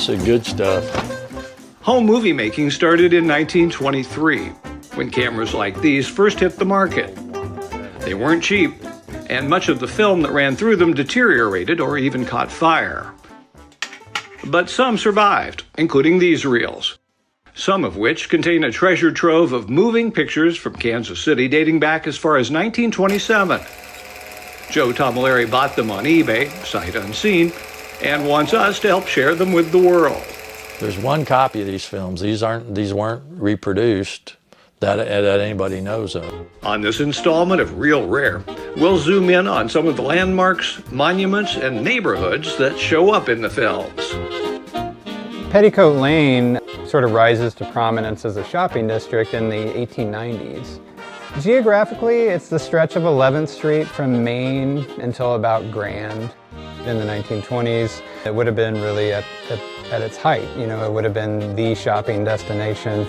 this is good stuff. Home movie making started in 1923, when cameras like these first hit the market. They weren't cheap, and much of the film that ran through them deteriorated or even caught fire. But some survived, including these reels, some of which contain a treasure trove of moving pictures from Kansas City dating back as far as 1927. Joe Tomelerri bought them on eBay, sight unseen, and wants us to help share them with the world. There's one copy of these films. These weren't reproduced that anybody knows of. On this installment of Real Rare, we'll zoom in on some of the landmarks, monuments, and neighborhoods that show up in the films. Petticoat Lane sort of rises to prominence as a shopping district in the 1890s. Geographically, it's the stretch of 11th Street from Main until about Grand. In the 1920s, it would have been really at its height. You know, it would have been the shopping destination.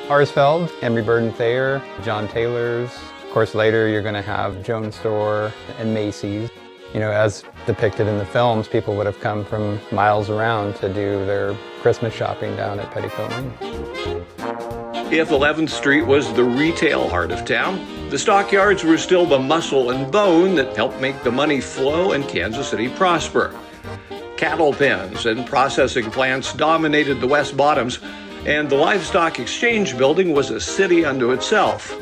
Harsfeld, Emery Burton Thayer, John Taylor's. Of course, later you're going to have Jones Store and Macy's. You know, as depicted in the films, people would have come from miles around to do their Christmas shopping down at Petticoat Lane. If 11th Street was the retail heart of town, the Stockyards were still the muscle and bone that helped make the money flow and Kansas City prosper. Cattle pens and processing plants dominated the West Bottoms, and the Livestock Exchange building was a city unto itself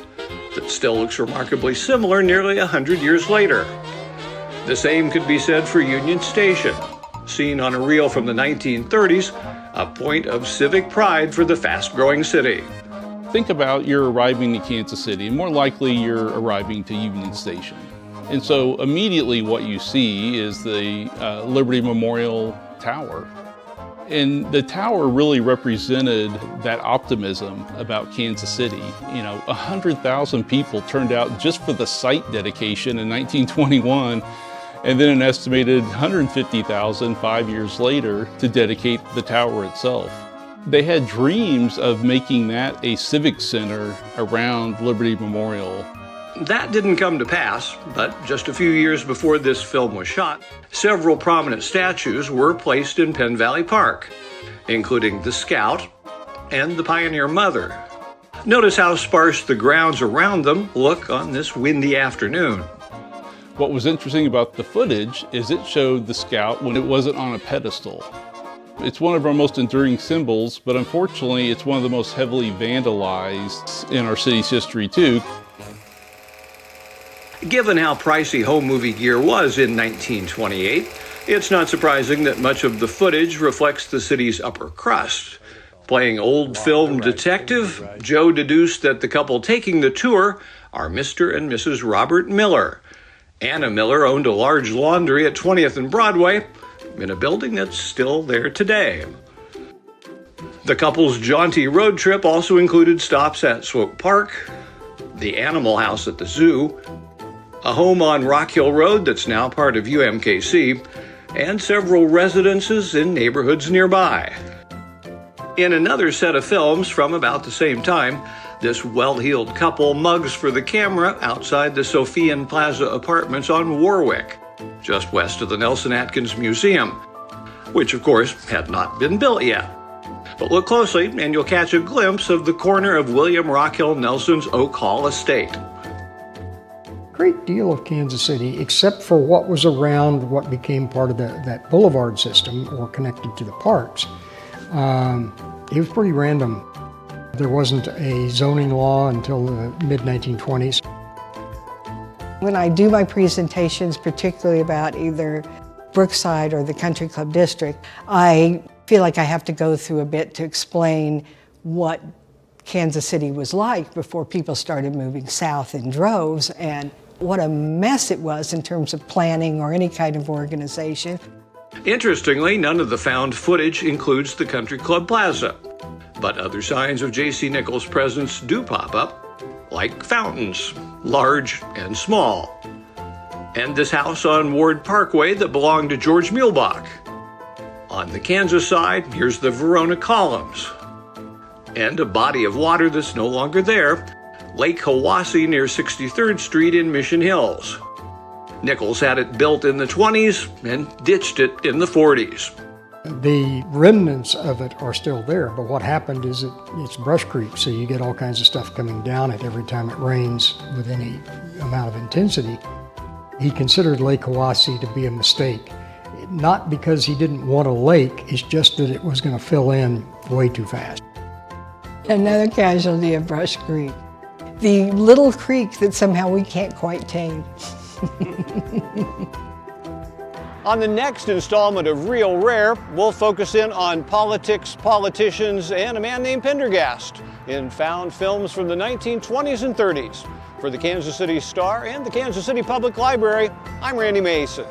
that still looks remarkably similar nearly 100 years later. The same could be said for Union Station, seen on a reel from the 1930s, a point of civic pride for the fast-growing city. Think about you're arriving to Kansas City, and more likely you're arriving to Union Station. And so immediately what you see is the Liberty Memorial Tower. And the tower really represented that optimism about Kansas City. You know, 100,000 people turned out just for the site dedication in 1921, and then an estimated 150,000 5 years later to dedicate the tower itself. They had dreams of making that a civic center around Liberty Memorial. That didn't come to pass, but just a few years before this film was shot, several prominent statues were placed in Penn Valley Park, including the Scout and the Pioneer Mother. Notice how sparse the grounds around them look on this windy afternoon. What was interesting about the footage is it showed the Scout when it wasn't on a pedestal. It's one of our most enduring symbols, but unfortunately it's one of the most heavily vandalized in our city's history too. Given how pricey home movie gear was in 1928, it's not surprising that much of the footage reflects the city's upper crust. Playing old film detective, Joe deduced that the couple taking the tour are Mr. and Mrs. Robert Miller. Anna Miller owned a large laundry at 20th and Broadway, in a building that's still there today. The couple's jaunty road trip also included stops at Swope Park, the Animal House at the zoo, a home on Rock Hill Road that's now part of UMKC, and several residences in neighborhoods nearby. In another set of films from about the same time, this well-heeled couple mugs for the camera outside the Sophian Plaza Apartments on Warwick, just west of the Nelson Atkins Museum, which of course had not been built yet. But look closely and you'll catch a glimpse of the corner of William Rockhill Nelson's Oak Hall estate. Great deal of Kansas City, except for what was around what became part of that boulevard system or connected to the parks. It was pretty random. There wasn't a zoning law until the mid-1920s. When I do my presentations, particularly about either Brookside or the Country Club District, I feel like I have to go through a bit to explain what Kansas City was like before people started moving south in droves and what a mess it was in terms of planning or any kind of organization. Interestingly, none of the found footage includes the Country Club Plaza, but other signs of J.C. Nichols' presence do pop up, like fountains, large and small. And this house on Ward Parkway that belonged to George Muehlbach. On the Kansas side, here's the Verona Columns. And a body of water that's no longer there, Lake Hiwassee near 63rd Street in Mission Hills. Nichols had it built in the 20s and ditched it in the 40s. The remnants of it are still there, but what happened is it's brush creek, so you get all kinds of stuff coming down it every time it rains with any amount of intensity. He considered Lake Hiwassee to be a mistake, not because he didn't want a lake, it's just that it was going to fill in way too fast. Another casualty of Brush Creek. The little creek that somehow we can't quite tame. On the next installment of Real Rare, we'll focus in on politics, politicians, and a man named Pendergast in found films from the 1920s and 30s. For the Kansas City Star and the Kansas City Public Library, I'm Randy Mason.